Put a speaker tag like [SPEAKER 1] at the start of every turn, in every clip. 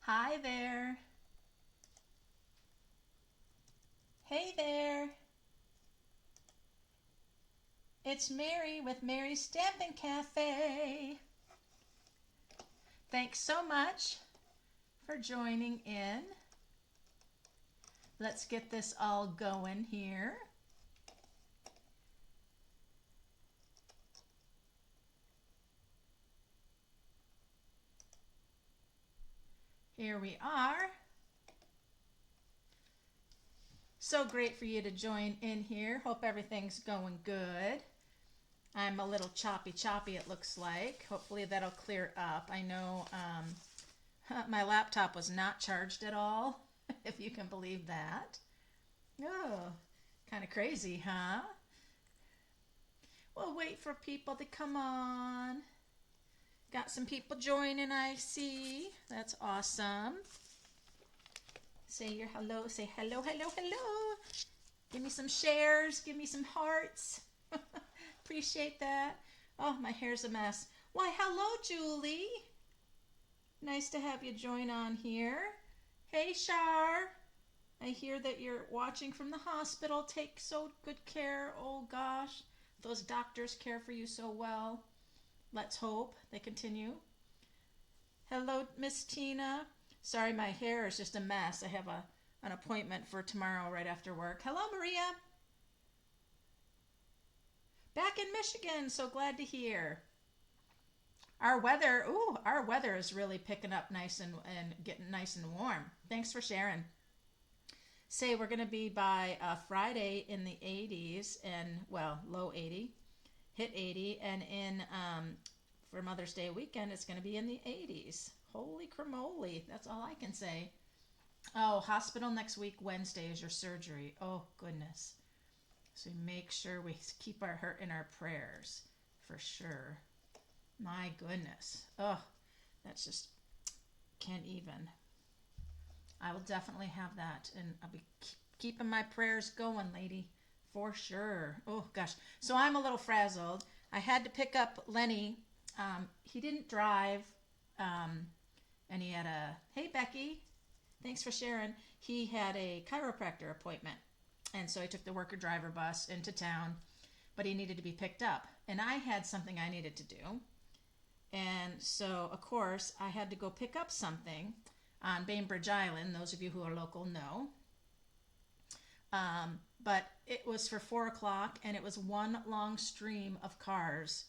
[SPEAKER 1] Hi there. Hey there. It's Mary with Mary's Stampin' Cafe. Thanks so much for joining in. Let's get this all going here. Here we are. So great for you to join in here. Hope everything's going good. I'm a little choppy it looks like. Hopefully that'll clear up. I know my laptop was not charged at all, if you can believe that. Oh, kind of crazy, huh? We'll wait for people to come on. Got some people joining, I see. That's awesome. Say your hello. Say hello, hello, hello. Give me some shares. Give me some hearts. Appreciate that. Oh, my hair's a mess. Why, hello, Julie. Nice to have you join on here. Hey, Shar. I hear that you're watching from the hospital. Take so good care. Oh, gosh. Those doctors care for you so well. Let's hope they continue. Hello, Miss Tina. Sorry, my hair is just a mess. I have an appointment for tomorrow right after work. Hello, Maria. Back in Michigan. So glad to hear. Our weather is really picking up nice and getting nice and warm. Thanks for sharing. Say we're going to be by Friday in the 80s and, well, low 80, hit 80, and in for Mother's Day weekend, it's going to be in the 80s. Holy cramoly. That's all I can say. Oh, hospital next week, Wednesday is your surgery. Oh, goodness. So make sure we keep her in our prayers for sure. My goodness. Oh, that's just, can't even. I will definitely have that, and I'll be keeping my prayers going, lady, for sure. Oh, gosh. So I'm a little frazzled. I had to pick up Lenny. He didn't drive, and he had hey, Becky, thanks for sharing. He had a chiropractor appointment, and so he took the worker driver bus into town, but he needed to be picked up, and I had something I needed to do. And so, of course, I had to go pick up something on Bainbridge Island. Those of you who are local know. But it was for 4 o'clock, and it was one long stream of cars.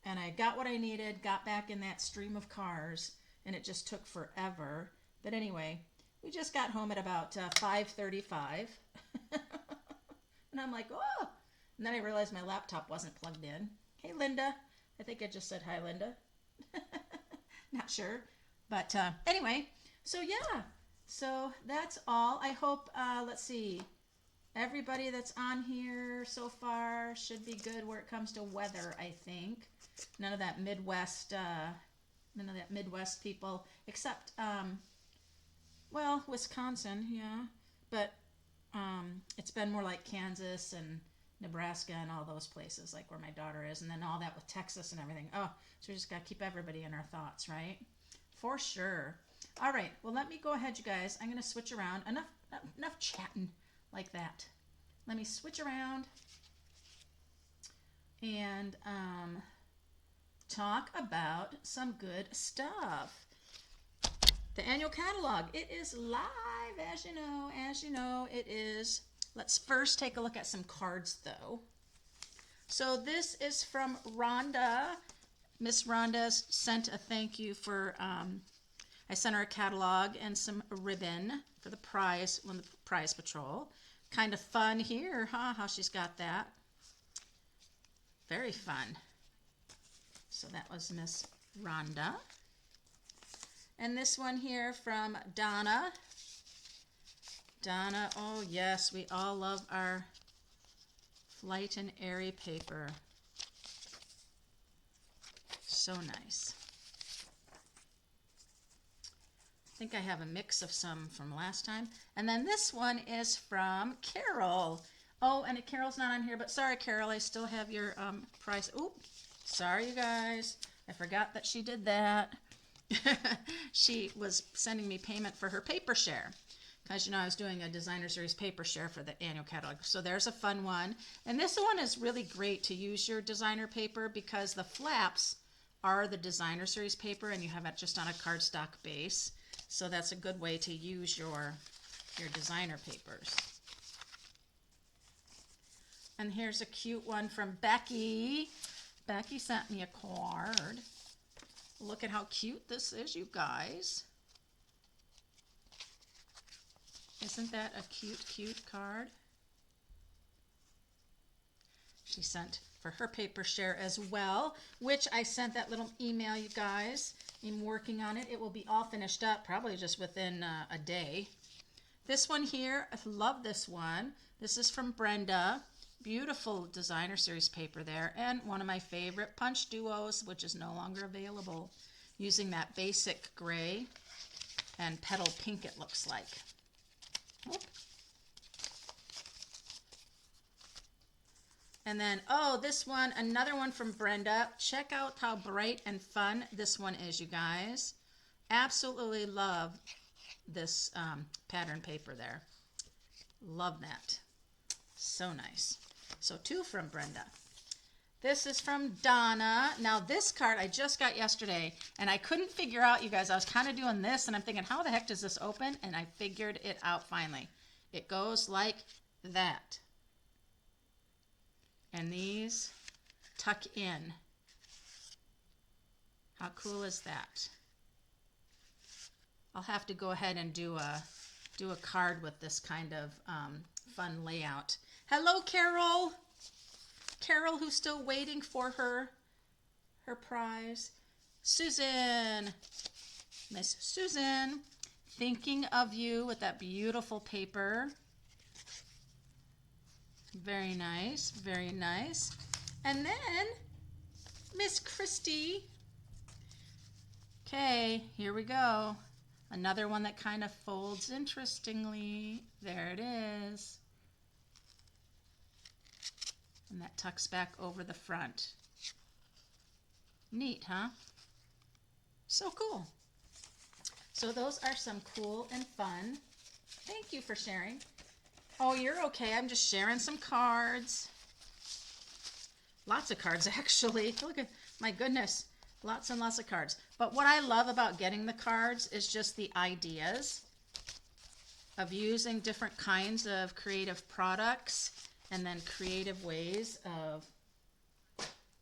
[SPEAKER 1] And I got what I needed, got back in that stream of cars, and it just took forever. But anyway, we just got home at about 5:35. And I'm like, oh! And then I realized my laptop wasn't plugged in. Hey, Linda. I think I just said hi, Linda. Not sure. But anyway, so yeah. So that's all. I hope, let's see, everybody that's on here so far should be good where it comes to weather, I think. None of that Midwest people, except, well, Wisconsin, yeah. But it's been more like Kansas and Nebraska and all those places, like where my daughter is, and then all that with Texas and everything. Oh, so we just got to keep everybody in our thoughts, right? For sure. All right, well, let me go ahead, you guys. I'm going to switch around. Enough chatting like that. Let me switch around and talk about some good stuff. The annual catalog, it is live, as you know. As you know, it is. Let's first take a look at some cards, though. So this is from Rhonda. Miss Rhonda sent a thank you for, I sent her a catalog and some ribbon for the prize, when the prize patrol. Kind of fun here, huh? How she's got that. Very fun. So that was Miss Rhonda. And this one here from Donna. Donna, oh yes, we all love our Flight and Airy paper. So nice. I think I have a mix of some from last time. And then this one is from Carol. Oh, and Carol's not on here, but sorry, Carol, I still have your prize. Oop, sorry, you guys. I forgot that she did that. she was sending me payment for her paper share. Because, you know, I was doing a designer series paper share for the annual catalog. So there's a fun one. And this one is really great to use your designer paper because the flaps are the designer series paper and you have it just on a cardstock base. So that's a good way to use your designer papers. And here's a cute one from Becky. Becky sent me a card. Look at how cute this is, you guys. Isn't that a cute, cute card? She sent for her paper share as well, which I sent that little email, you guys. I'm working on it. It will be all finished up probably just within a day. This one here, I love this one. This is from Brenda. Beautiful designer series paper there. And one of my favorite punch duos, which is no longer available, using that basic gray and petal pink it looks like. Oop. And then, oh, this one, another one from Brenda. Check out how bright and fun this one is, you guys. Absolutely love this pattern paper there. Love that. So nice. So 2 from Brenda. This is from Donna. Now this card I just got yesterday and I couldn't figure out, you guys, I was kind of doing this and I'm thinking, how the heck does this open? And I figured it out finally. It goes like that. And these tuck in. How cool is that? I'll have to go ahead and do a card with this kind of fun layout. Hello, Carol. Carol, who's still waiting for her prize. Susan. Miss Susan, thinking of you with that beautiful paper. Very nice, very nice. And then Miss Christy. Okay, here we go. Another one that kind of folds interestingly. There it is. And that tucks back over the front. Neat, huh? So cool. So those are some cool and fun. Thank you for sharing. Oh, you're okay. I'm just sharing some cards. Lots of cards, actually. Look at, my goodness, lots and lots of cards. But what I love about getting the cards is just the ideas of using different kinds of creative products and then creative ways of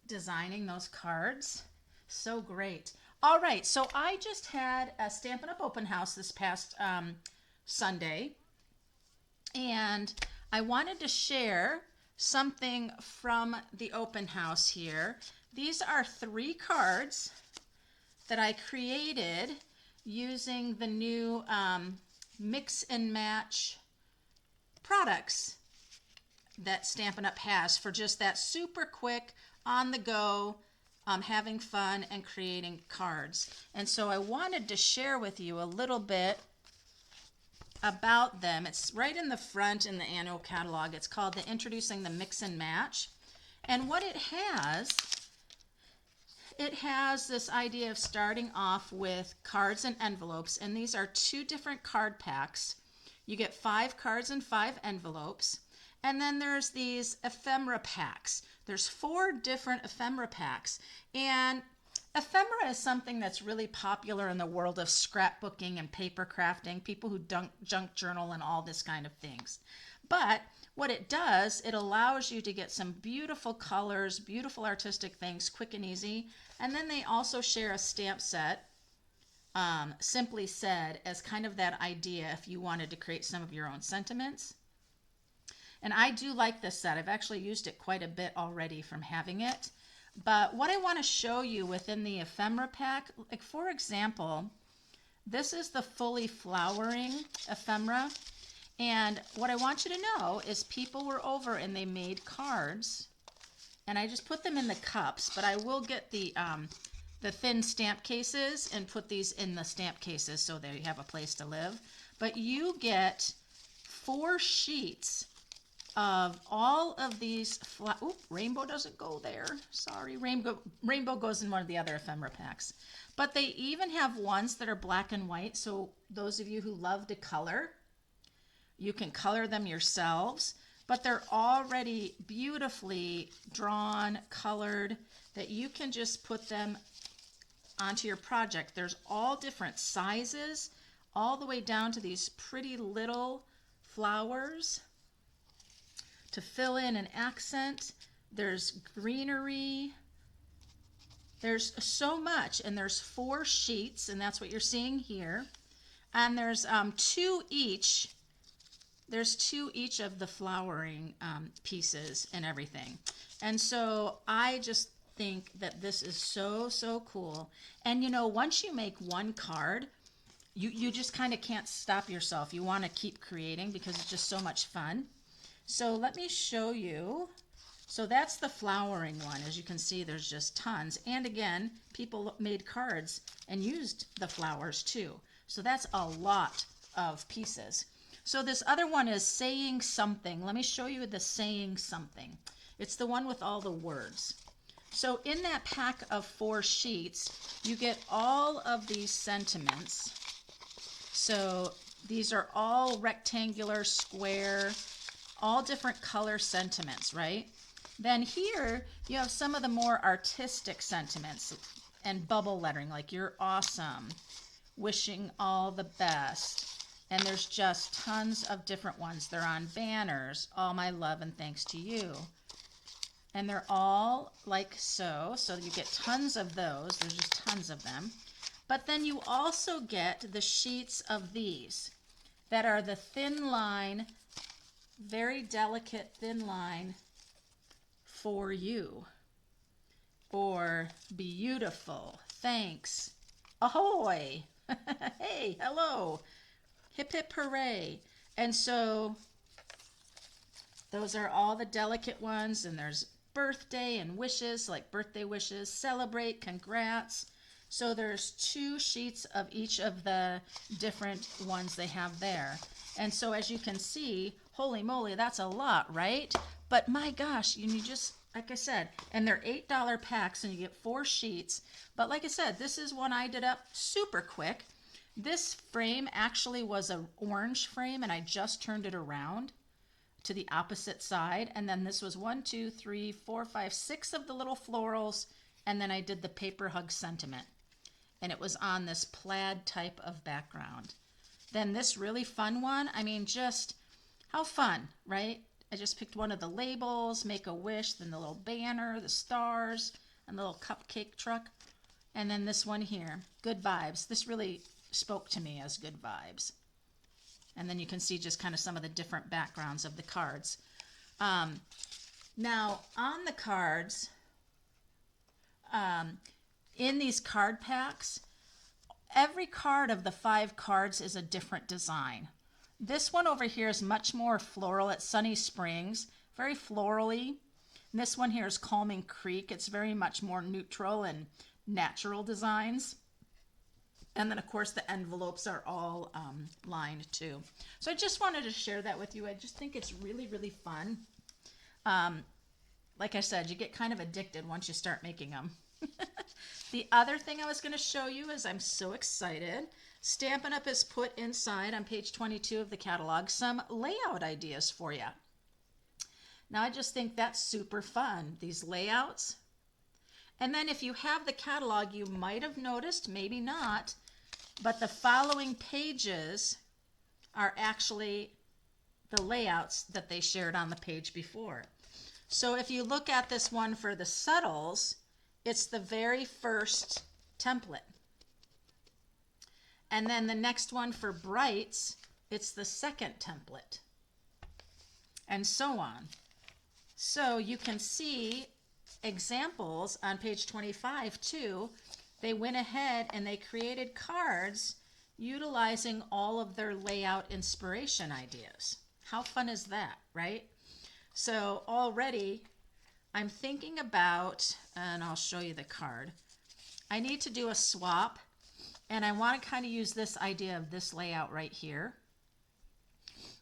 [SPEAKER 1] designing those cards. So great. All right, so I just had a Stampin' Up! Open house this past Sunday, and I wanted to share something from the open house here. These are 3 cards that I created using the new mix and match products that Stampin' Up! Has for just that super quick, on the go, having fun and creating cards. And so I wanted to share with you a little bit about them. It's right in the front in the annual catalog. It's called the Introducing the Mix and Match. And what it has this idea of starting off with cards and envelopes. And these are 2 different card packs. You get 5 cards and 5 envelopes. And then there's these ephemera packs. There's 4 different ephemera packs. And ephemera is something that's really popular in the world of scrapbooking and paper crafting, people who junk journal and all this kind of things. But what it does, it allows you to get some beautiful colors, beautiful artistic things, quick and easy. And then they also share a stamp set, Simply Said, as kind of that idea if you wanted to create some of your own sentiments. And I do like this set. I've actually used it quite a bit already from having it. But what I want to show you within the ephemera pack, like for example, this is the fully flowering ephemera. And what I want you to know is people were over and they made cards. And I just put them in the cups, but I will get the thin stamp cases and put these in the stamp cases so they have a place to live. But you get 4 sheets of all of these, rainbow doesn't go there. Sorry, rainbow goes in one of the other ephemera packs. But they even have ones that are black and white. So those of you who love to color, you can color them yourselves. But they're already beautifully drawn, colored, that you can just put them onto your project. There's all different sizes, all the way down to these pretty little flowers to fill in an accent. There's greenery. There's so much, and there's 4 sheets, and that's what you're seeing here. And there's 2 each. There's 2 each of the flowering pieces and everything. And so I just think that this is so, so cool. And you know, once you make one card, you just kind of can't stop yourself. You want to keep creating because it's just so much fun. So let me show you. So that's the flowering one. As you can see, there's just tons. And again, people made cards and used the flowers too. So that's a lot of pieces. So this other one is saying something. Let me show you the saying something. It's the one with all the words. So in that pack of 4 sheets, you get all of these sentiments. So these are all rectangular, square, all different color sentiments, right? Then here you have some of the more artistic sentiments and bubble lettering, like you're awesome, wishing all the best. And there's just tons of different ones. They're on banners, all my love and thanks to you. And they're all like so. So you get tons of those. There's just tons of them. But then you also get the sheets of these that are the thin line, very delicate thin line for you. Or beautiful, thanks, ahoy, hey, hello, hip hip hooray. And so those are all the delicate ones, and there's birthday and wishes, like birthday wishes, celebrate, congrats. So there's 2 sheets of each of the different ones they have there. And so as you can see, holy moly, that's a lot, right? But my gosh, you just, like I said, and they're $8 packs and you get 4 sheets. But like I said, this is one I did up super quick. This frame actually was an orange frame and I just turned it around to the opposite side. And then this was 1, 2, 3, 4, 5, 6 of the little florals. And then I did the paper hug sentiment. And it was on this plaid type of background. Then this really fun one, I mean, just how fun, right? I just picked one of the labels, make a wish, then the little banner, the stars, and the little cupcake truck. And then this one here, good vibes. This really spoke to me as good vibes. And then you can see just kind of some of the different backgrounds of the cards. Now, on the cards, in these card packs, every card of the 5 cards is a different design. This one over here is much more floral. It's Sunny Springs, very florally. And this one here is Calming Creek. It's very much more neutral and natural designs. And then, of course, the envelopes are all lined too. So I just wanted to share that with you. I just think it's really, really fun. Like I said, you get kind of addicted once you start making them. The other thing I was going to show you is I'm so excited. Stampin' Up! Has put inside on page 22 of the catalog some layout ideas for you. Now I just think that's super fun, these layouts. And then if you have the catalog, you might have noticed, maybe not, but the following pages are actually the layouts that they shared on the page before. So if you look at this one for the subtles, it's the very first template. And then the next one for brights, it's the second template. And so on. So you can see examples on page 25 too. They went ahead and they created cards utilizing all of their layout inspiration ideas. How fun is that, right? So already I'm thinking about, and I'll show you the card, I need to do a swap, and I want to kind of use this idea of this layout right here.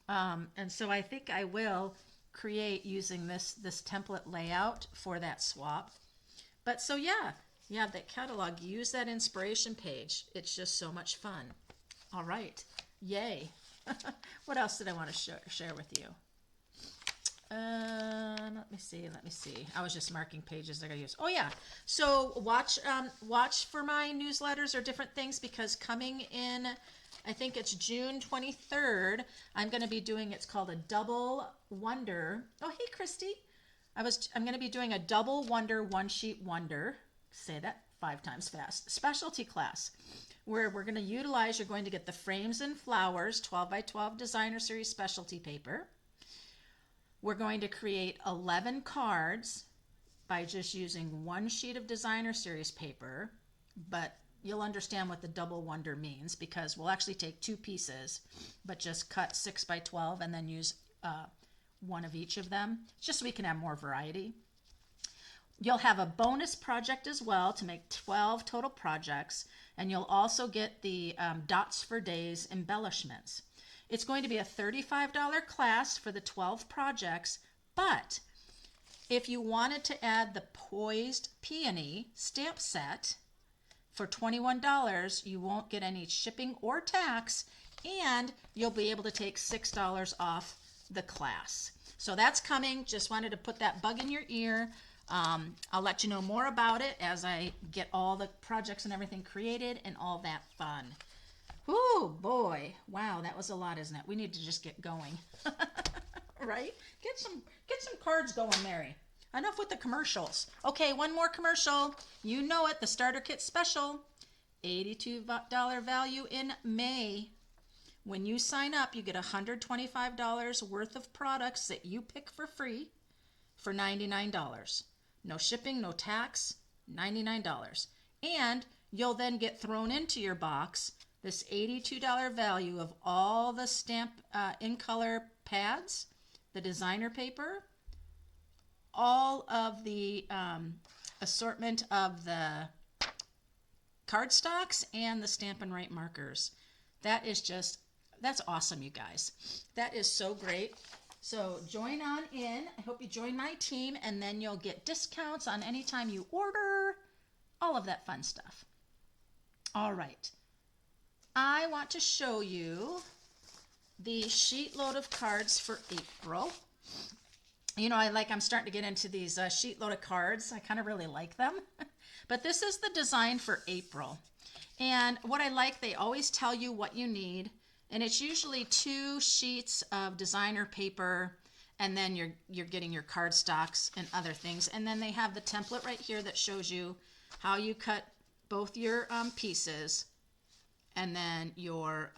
[SPEAKER 1] And so I think I will create using this template layout for that swap. But so yeah, that catalog, use that inspiration page. It's just so much fun. All right, yay. What else did I want to share with you? Let me see. I was just marking pages I gotta use. Oh yeah, so watch for my newsletters or different things, because coming in, I think it's June 23rd, I'm going to be doing, it's called a double wonder. Oh, hey, Christy. I'm going to be doing a double wonder, one sheet wonder. Say that 5 times fast. Specialty class where we're going to utilize, you're going to get the frames and flowers, 12 by 12 designer series specialty paper. We're going to create 11 cards by just using 1 sheet of designer series paper, but you'll understand what the double wonder means, because we'll actually take 2 pieces, but just cut 6 by 12 and then use 1 of each of them, just so we can have more variety. You'll have a bonus project as well to make 12 total projects, and you'll also get the Dots for Days embellishments. It's going to be a $35 class for the 12 projects, but if you wanted to add the Poised Peony stamp set for $21, you won't get any shipping or tax, and you'll be able to take $6 off the class. So that's coming. Just wanted to put that bug in your ear. I'll let you know more about it as I get all the projects and everything created and all that fun. Whoo, boy. Wow, that was a lot, isn't it? We need to just get going. Right? Get some cards going, Mary. Enough with the commercials. Okay, one more commercial. You know it, the starter kit special. $82 value in May. When you sign up, you get $125 worth of products that you pick for free for $99. No shipping, no tax, $99. And you'll then get thrown into your box this $82 value of all the stamp in color pads, the designer paper, all of the assortment of the cardstocks, and the Stampin' Right markers. That's awesome, you guys. That is so great. So join on in. I hope you join my team, and then you'll get discounts on any time you order, all of that fun stuff. All right. I want to show you the sheet load of cards for April. You know, I'm starting to get into these sheet load of cards. I kind of really like them. But this is the design for April. And what I like, they always tell you what you need. And it's usually 2 sheets of designer paper, and then you're getting your cardstocks and other things. And then they have the template right here that shows you how you cut both your pieces, and then your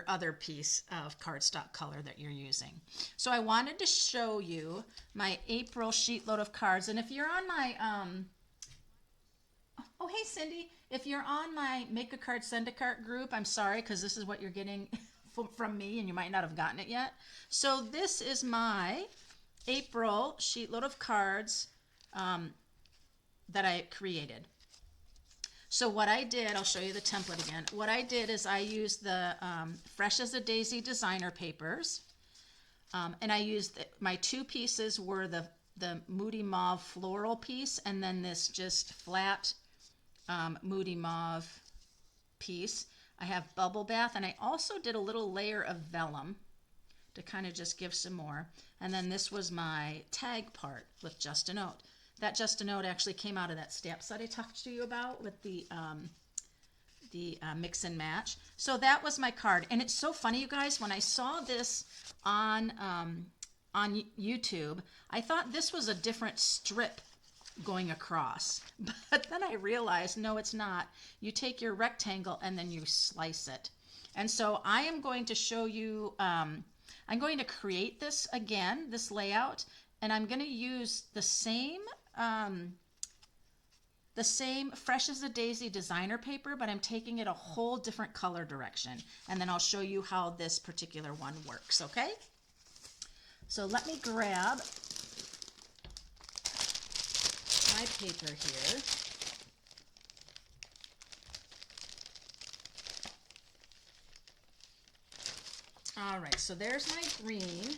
[SPEAKER 1] other piece of cardstock color that you're using. So I wanted to show you my April sheet load of cards. And if you're on my, oh, hey, Cindy, if you're on my Make a Card, Send a Card group, I'm sorry, because this is what you're getting from me, and you might not have gotten it yet. So this is my April sheet load of cards that I created. So what I did, I'll show you the template again. What I did is I used the Fresh as a Daisy designer papers, and I used my 2 pieces were the Moody Mauve floral piece, and then this just flat Moody Mauve piece. I have Bubble Bath, and I also did a little layer of vellum to kind of just give some more. And then this was my tag part with Just a Note. That Just a Note actually came out of that stamp set I talked to you about with the mix and match. So that was my card. And it's so funny, you guys, when I saw this on YouTube, I thought this was a different strip going across. But then I realized, no, it's not. You take your rectangle and then you slice it. And so I am going to show you, I'm going to create this again, this layout, and I'm going to use the same Fresh as a Daisy designer paper, but I'm taking it a whole different color direction. And then I'll show you how this particular one works, okay? So let me grab my paper here. All right, so there's my green.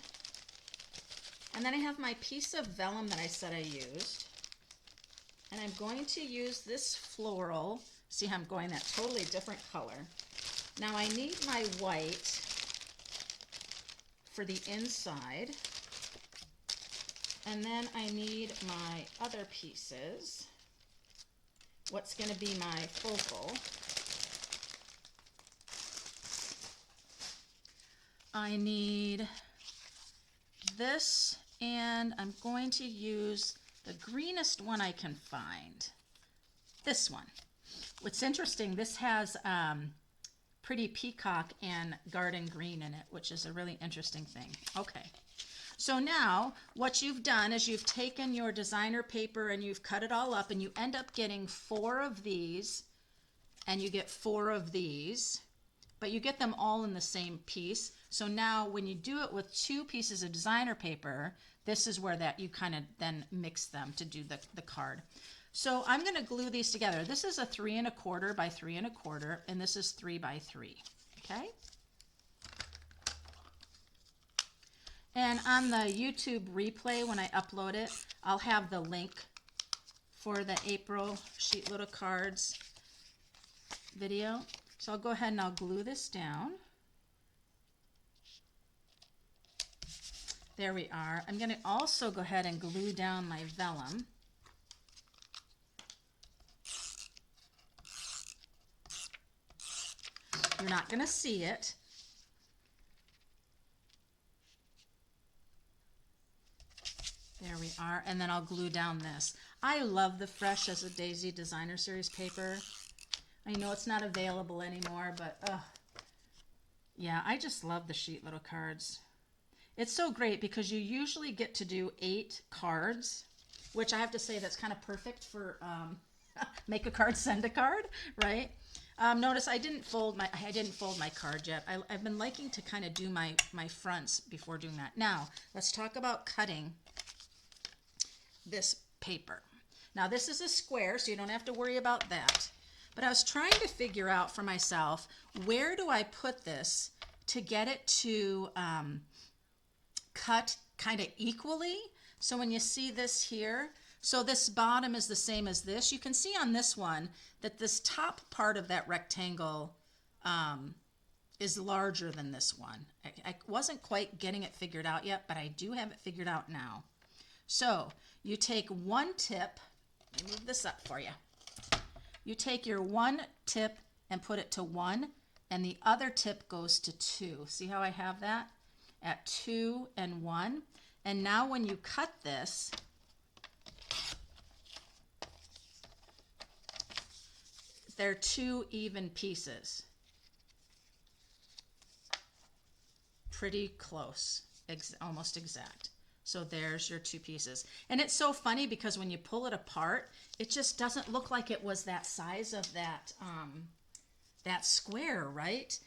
[SPEAKER 1] And then I have my piece of vellum that I said I used. And I'm going to use this floral. See how I'm going that totally different color. Now I need my white for the inside. And then I need my other pieces. What's going to be my focal. I need this, and I'm going to use the greenest one I can find. This one. What's interesting, this has pretty peacock and garden green in it, which is a really interesting thing. Okay. So now what you've done is you've taken your designer paper and you've cut it all up, and you end up getting 4 of these, and you get 4 of these, but you get them all in the same piece. So now when you do it with 2 pieces of designer paper, this is where that you kind of then mix them to do the card. So I'm going to glue these together. This is a 3 1/4 by 3 1/4, and this is 3 by 3. Okay. And on the YouTube replay, when I upload it, I'll have the link for the April Sheetload of Cards video. So I'll go ahead and I'll glue this down. There we are. I'm going to also go ahead and glue down my vellum. You're not going to see it. There we are, and then I'll glue down this. I love the Fresh as a Daisy Designer Series paper. I know it's not available anymore, but yeah, I just love the Sheetload of Cards. It's so great because you usually get to do 8 cards, which I have to say that's kind of perfect for make a card, send a card, right? Notice I didn't fold my card yet. I've been liking to kind of do my fronts before doing that. Now let's talk about cutting this paper. Now this is a square, so you don't have to worry about that. But I was trying to figure out for myself, where do I put this to get it to cut kind of equally? So when you see this here, so this bottom is the same as this. You can see on this one that this top part of that rectangle is larger than this one. I wasn't quite getting it figured out yet, but I do have it figured out now. So you take 1 tip, let me move this up for you. You take your 1 tip and put it to 1, and the other tip goes to 2. See how I have that? At 2 and 1. And now when you cut this, they're 2 even pieces. Pretty close, almost exact. So there's your 2 pieces. And it's so funny because when you pull it apart, it just doesn't look like it was that size of that square, right?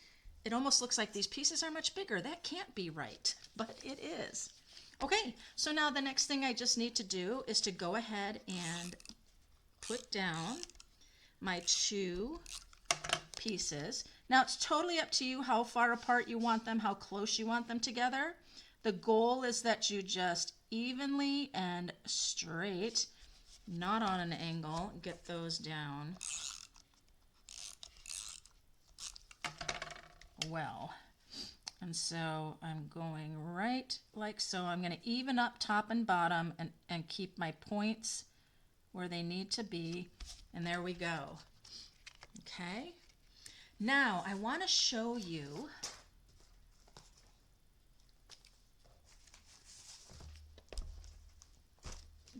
[SPEAKER 1] It almost looks like these pieces are much bigger. That can't be right, but it is. Okay, so now the next thing I just need to do is to go ahead and put down my 2 pieces. Now it's totally up to you how far apart you want them, how close you want them together. The goal is that you just evenly and straight, not on an angle, get those down well. And so I'm going right like so. I'm going to even up top and bottom and keep my points where they need to be. And there we go. Okay. Now I want to show you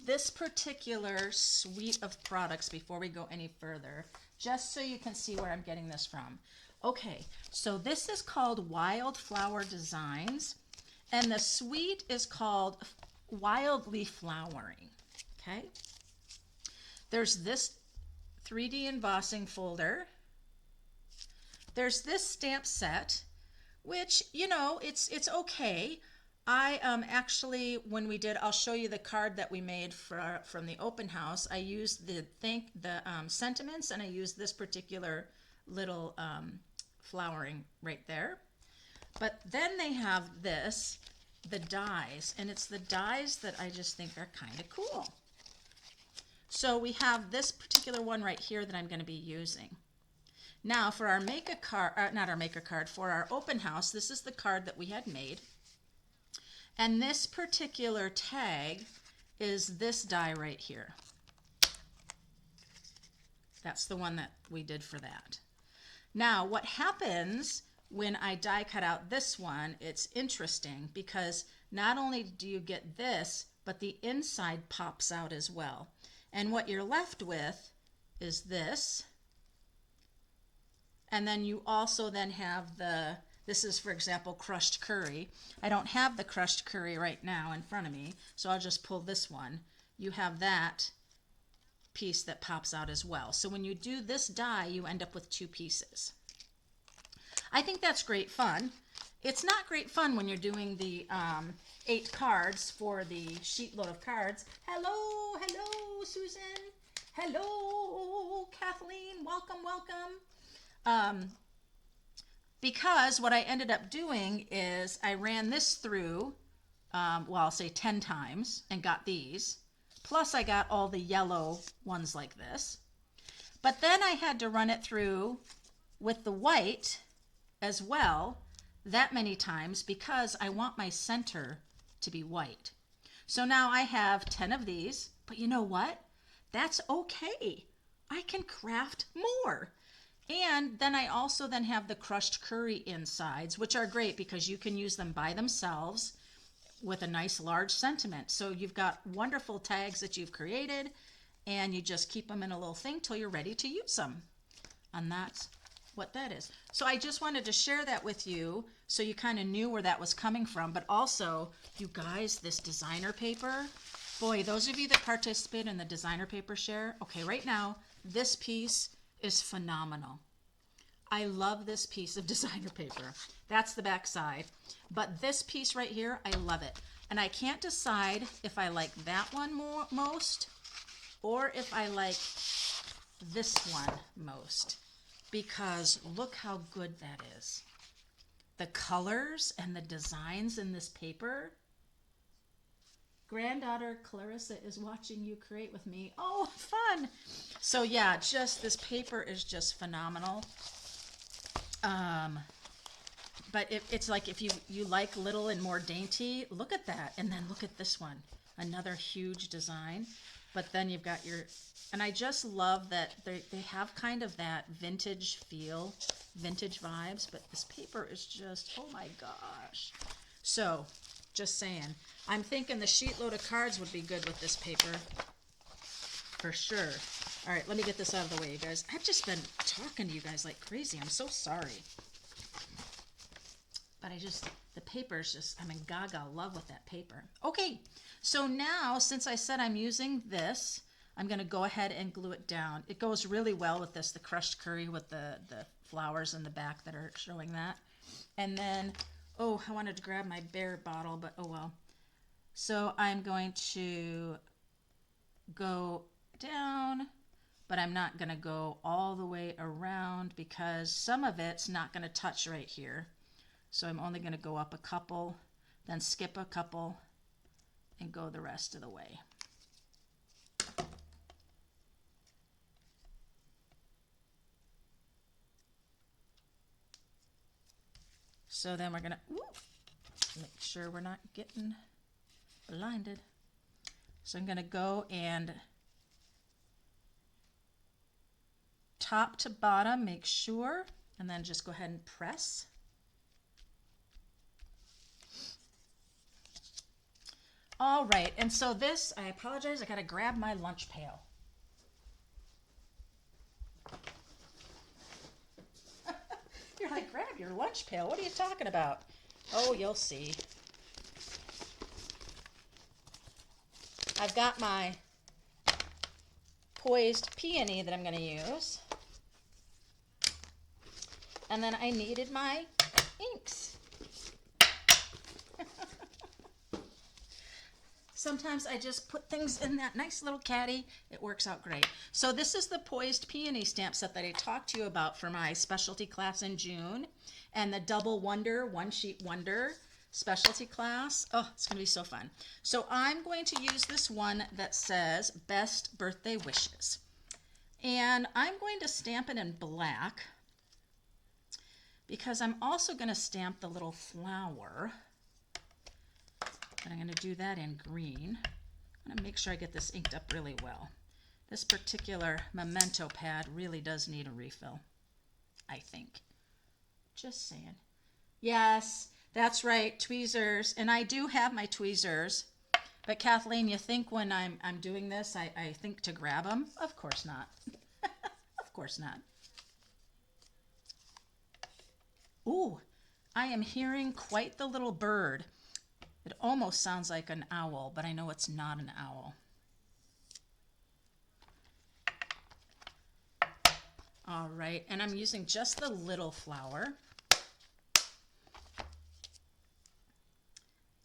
[SPEAKER 1] this particular suite of products before we go any further, just so you can see where I'm getting this from. Okay, so this is called Wildflower Designs, and the suite is called Wildly Flowering. Okay, there's this 3D embossing folder. There's this stamp set, which, you know, it's okay. I actually, when we did, I'll show you the card that we made from the open house. I used the sentiments, and I used this particular little flowering right there. But then they have this, the dies, and it's the dies that I just think are kind of cool. So we have this particular one right here that I'm going to be using. Now for our make a card, not our make a card, for our open house, this is the card that we had made. And this particular tag is this die right here. That's the one that we did for that. Now what happens when I die cut out this one, it's interesting because not only do you get this, but the inside pops out as well. And what you're left with is this. And then you also then have the, this is for example crushed curry. I don't have the crushed curry right now in front of me, so I'll just pull this one. You have that piece that pops out as well. So when you do this die, you end up with two pieces. I think that's great fun. It's not great fun when you're doing the 8 cards for the sheetload of cards. Hello, hello, Susan. Hello, Kathleen. Welcome, welcome. Because what I ended up doing is I ran this through, well, I'll say 10 times and got these. Plus I got all the yellow ones like this. But then I had to run it through with the white as well that many times because I want my center to be white. So now I have 10 of these, but you know what? That's okay. I can craft more. And then I also then have the crushed curry insides, which are great because you can use them by themselves with a nice large sentiment. So you've got wonderful tags that you've created and you just keep them in a little thing till you're ready to use them. And that's what that is. So I just wanted to share that with you so you kind of knew where that was coming from. But also, you guys, this designer paper, boy, those of you that participate in the designer paper share, okay, right now, this piece is phenomenal. I love this piece of designer paper. That's the back side. But this piece right here, I love it. And I can't decide if I like that one most or if I like this one most. Because look how good that is. The colors and the designs in this paper. Granddaughter Clarissa is watching you create with me. Oh, fun. So yeah, just this paper is just phenomenal. But it's like if you like little and more dainty, look at that. And then look at this one, another huge design. But then you've got your, and I just love that they have kind of that vintage feel, vintage vibes, but this paper is just, oh my gosh. So just saying, I'm thinking the sheetload of cards would be good with this paper for sure. All right, let me get this out of the way, you guys. I've just been talking to you guys like crazy. I'm so sorry. But the paper is just, I'm in gaga love with that paper. Okay, so now since I said I'm using this, I'm going to go ahead and glue it down. It goes really well with this, the crushed curry with the flowers in the back that are showing that. And then, oh, I wanted to grab my bear bottle, but oh well. So I'm going to go down, but I'm not going to go all the way around because some of it's not going to touch right here. So I'm only going to go up a couple, then skip a couple, and go the rest of the way. So then we're going to make sure we're not getting blinded. So I'm going to go and top to bottom, make sure, and then just go ahead and press. All right, and so this, I apologize, I gotta grab my lunch pail. You're like, grab your lunch pail, what are you talking about? Oh, you'll see. I've got my poised peony that I'm gonna use. And then I needed my inks. Sometimes I just put things in that nice little caddy. It works out great. So this is the Poised Peony stamp set that I talked to you about for my specialty class in June. And the Double Wonder, One Sheet Wonder specialty class. Oh, it's going to be so fun. So I'm going to use this one that says Best Birthday Wishes. And I'm going to stamp it in black because I'm also going to stamp the little flower. And I'm going to do that in green. I'm going to make sure I get this inked up really well. This particular memento pad really does need a refill, I think. Just saying. Yes, that's right, tweezers. And I do have my tweezers. But Kathleen, you think when I'm doing this, I think to grab them? Of course not. Of course not. Ooh, I am hearing quite the little bird. It almost sounds like an owl, but I know it's not an owl. All right, and I'm using just the little flower.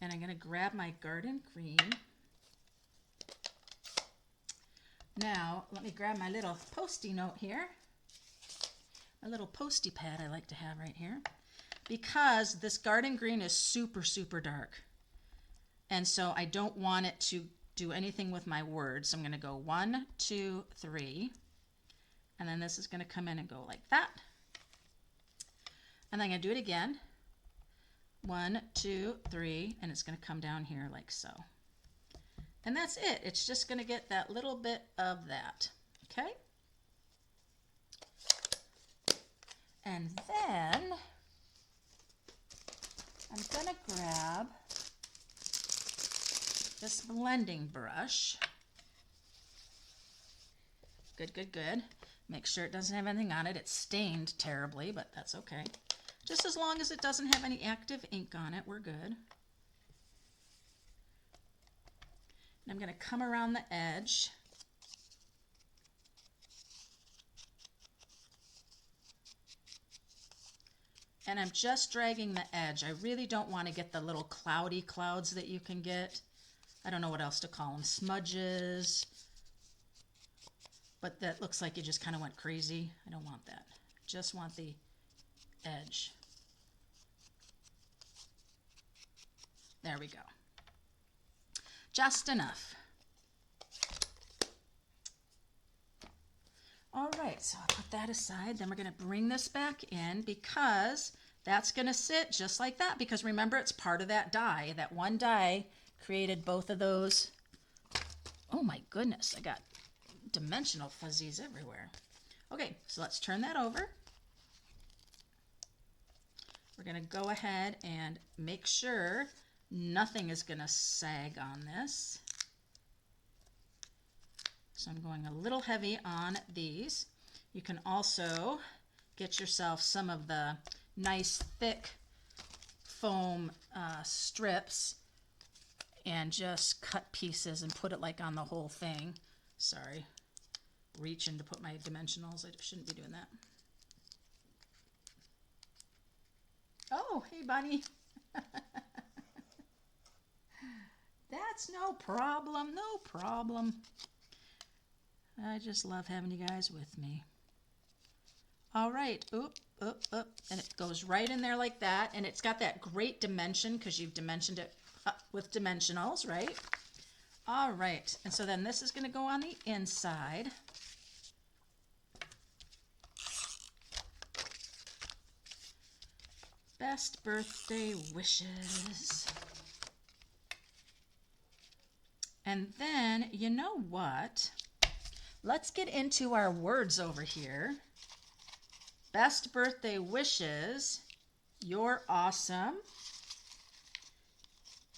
[SPEAKER 1] And I'm going to grab my garden green. Now, let me grab my little Post-it note here. A little Post-it pad I like to have right here. Because this garden green is super, super dark. And so I don't want it to do anything with my words. So I'm going to go 1, 2, 3. And then this is going to come in and go like that. And then I'm going to do it again. 1, 2, 3. And it's going to come down here like so. And that's it. It's just going to get that little bit of that. Okay? And then I'm going to grab this blending brush. Good, good, good. Make sure it doesn't have anything on it. It's stained terribly, but that's okay. Just as long as it doesn't have any active ink on it, we're good. And I'm going to come around the edge. And I'm just dragging the edge. I really don't want to get the little cloudy clouds that you can get. I don't know what else to call them. Smudges. But that looks like you just kind of went crazy. I don't want that. Just want the edge. There we go. Just enough. All right, so I'll put that aside. Then we're going to bring this back in because that's going to sit just like that. Because remember, it's part of that die. That one die created both of those. Oh my goodness, I got dimensional fuzzies everywhere. Okay, so let's turn that over. We're going to go ahead and make sure nothing is going to sag on this. So I'm going a little heavy on these. You can also get yourself some of the nice thick foam strips and just cut pieces and put it like on the whole thing. Sorry, reaching to put my dimensionals. I shouldn't be doing that. Oh, hey, Bunny. That's no problem, no problem. I just love having you guys with me. All right, oop, oop, oop. And it goes right in there like that. And it's got that great dimension because you've dimensioned it with dimensionals, right? All right, and so then this is going to go on the inside. Best birthday wishes. And then, you know what? Let's get into our words over here. Best birthday wishes. You're awesome.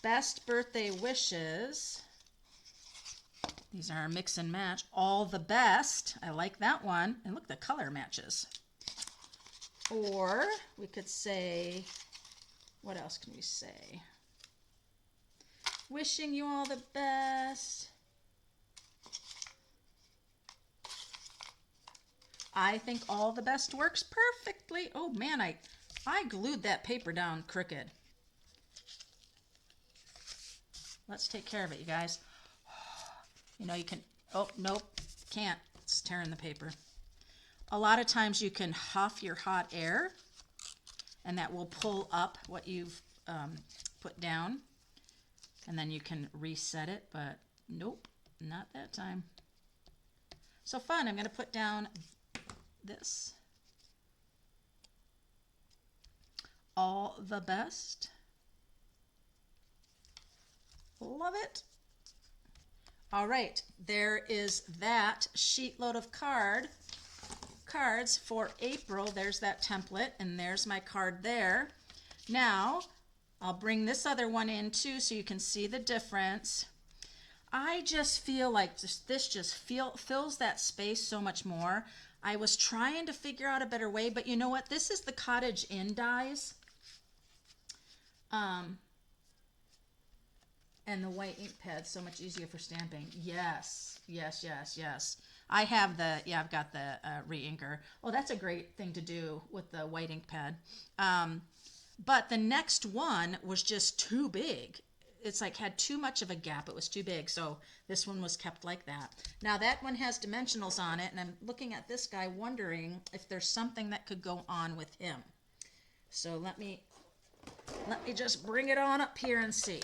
[SPEAKER 1] Best birthday wishes. These are our mix and match. All the best. I like that one. And look, the color matches. Or we could say, what else can we say? Wishing you all the best. I think all the best works perfectly. Oh man, I glued that paper down crooked. Let's take care of it, you guys. You know, you can, oh, nope, can't. It's tearing the paper. A lot of times you can huff your hot air and that will pull up what you've put down, and then you can reset it, but nope, not that time. So fun. I'm going to put down this. All the best. Love it. All right, there is that sheetload of cards for April. There's that template, and there's my card there. Now, I'll bring this other one in too so you can see the difference. I just feel like this just fills that space so much more. I was trying to figure out a better way, but you know what? This is the Cottage Inn dies. And the white ink pad, so much easier for stamping. Yes, yes, yes, yes. I have the, yeah, I've got the re-inker. Oh, that's a great thing to do with the white ink pad. But the next one was just too big. It's like had too much of a gap. It was too big. So this one was kept like that. Now that one has dimensionals on it, and I'm looking at this guy wondering if there's something that could go on with him. So let me just bring it on up here and see.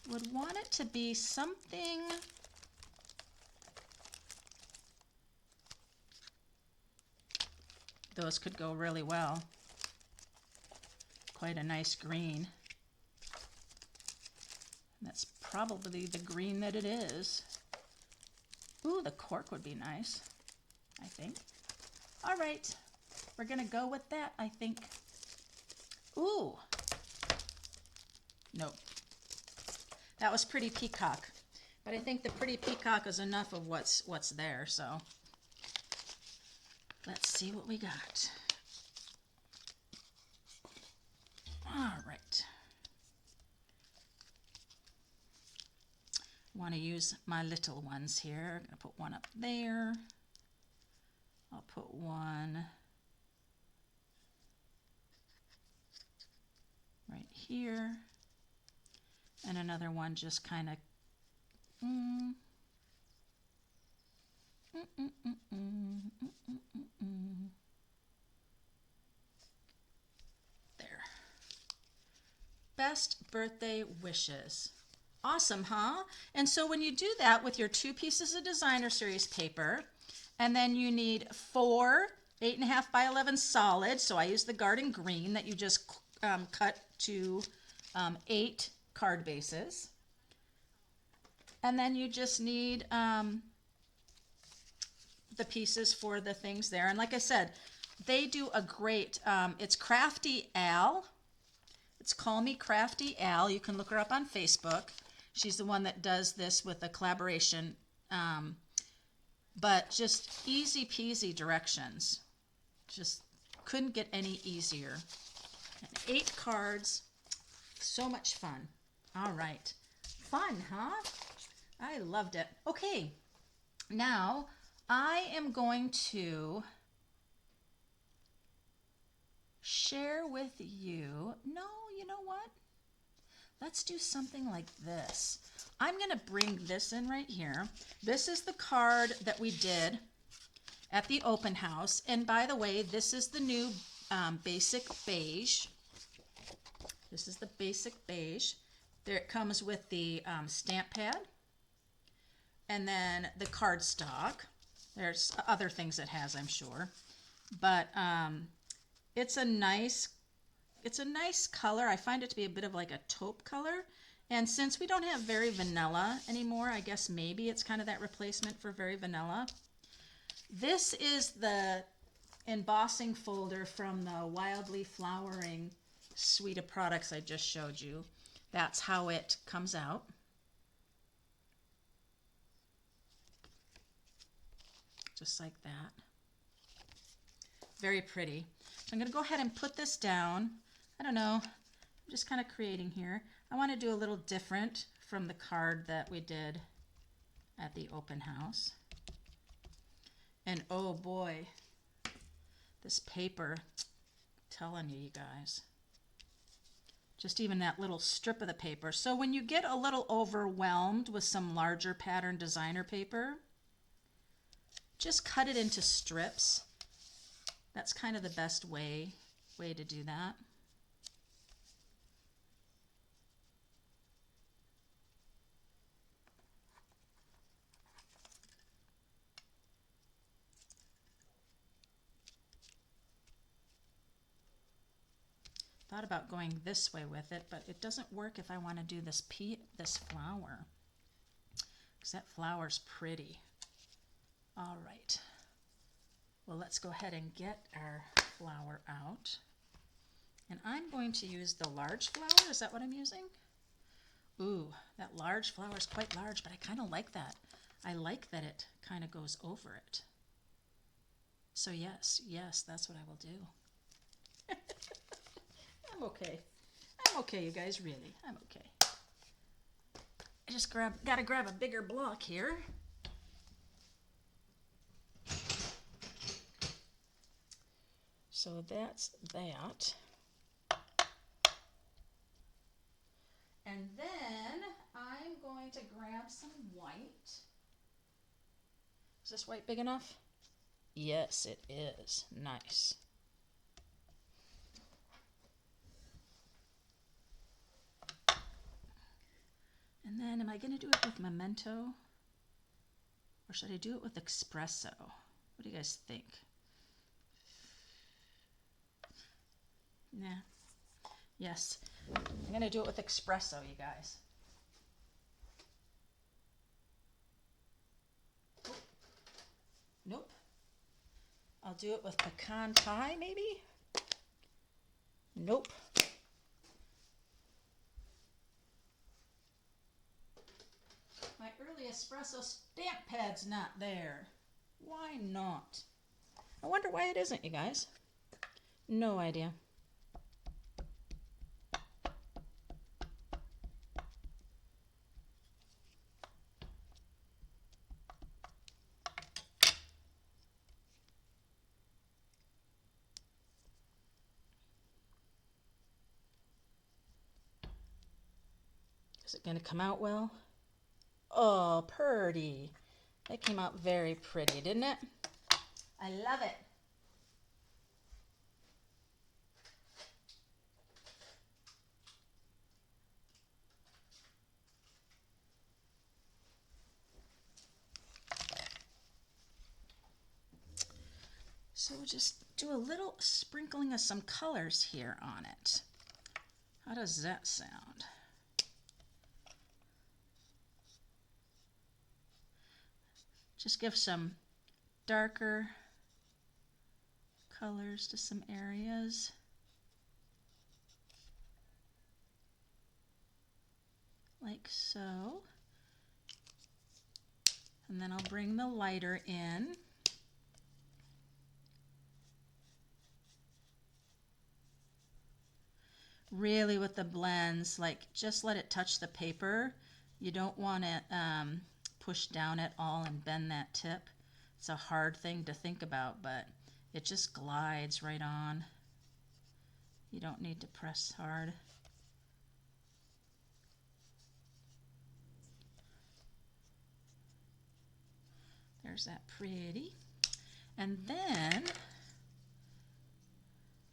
[SPEAKER 1] Would want it to be something. Those could go really well. Quite a nice green. That's probably the green that it is. Ooh, the cork would be nice, I think. All right, we're gonna go with that, I think. Ooh, nope. That was Pretty Peacock, but I think the Pretty Peacock is enough of what's there, so let's see what we got. All right. I want to use my little ones here. I'm going to put one up there. I'll put one right here. And another one just kind of there. Best birthday wishes. Awesome, huh? And so when you do that with your 2 pieces of designer series paper, and then you need 4 8.5 by 11 solid, so I use the garden green that you just cut to 8 card bases. And then you just need the pieces for the things there. And like I said, they do a great, it's Crafty Al. It's Call Me Crafty Al. You can look her up on Facebook. She's the one that does this with a collaboration. But just easy peasy directions. Just couldn't get any easier. And 8 cards. So much fun. All right. Fun, huh? I loved it. Okay. Now, I am going to share with you. No, you know what? Let's do something like this. I'm going to bring this in right here. This is the card that we did at the open house. And by the way, this is the new basic beige. This is the basic beige. There it comes with the stamp pad and then the cardstock. There's other things it has, I'm sure. But it's a nice color. I find it to be a bit of like a taupe color. And since we don't have Very Vanilla anymore, I guess maybe it's kind of that replacement for Very Vanilla. This is the embossing folder from the Wildly Flowering suite of products I just showed you. That's how it comes out. Just like that. Very pretty. So I'm going to go ahead and put this down. I don't know. I'm just kind of creating here. I want to do a little different from the card that we did at the open house. And oh boy, this paper, I'm telling you guys. Just even that little strip of the paper. So when you get a little overwhelmed with some larger pattern designer paper, just cut it into strips That's kind of the best way to do that. Thought about going this way with it, but it doesn't work if I want to do this flower, because that flower's pretty. All right. Well, let's go ahead and get our flower out. And I'm going to use the large flower. Is that what I'm using? Ooh, that large flower is quite large, but I kind of like that. I like that it kind of goes over it. So yes, that's what I will do. I'm okay. I'm okay, you guys, really. I'm okay. I just gotta grab a bigger block here. So that's that. And then I'm going to grab some white. Is this white big enough? Yes, it is. Nice. And then am I going to do it with Memento? Or should I do it with Espresso? What do you guys think? Nah. Yes. I'm going to do it with Espresso, you guys. Oh. Nope. I'll do it with pecan pie, maybe? Nope. My early espresso stamp pad's not there. Why not? I wonder why it isn't, you guys. No idea. Is it going to come out well? Oh, pretty. That came out very pretty, didn't it? I love it. So we'll just do a little sprinkling of some colors here on it. How does that sound? Just give some darker colors to some areas. Like so. And then I'll bring the lighter in. Really with the blends, like just let it touch the paper. You don't want it push down at all and bend that tip. It's a hard thing to think about, but it just glides right on. You don't need to press hard. There's that pretty. And then,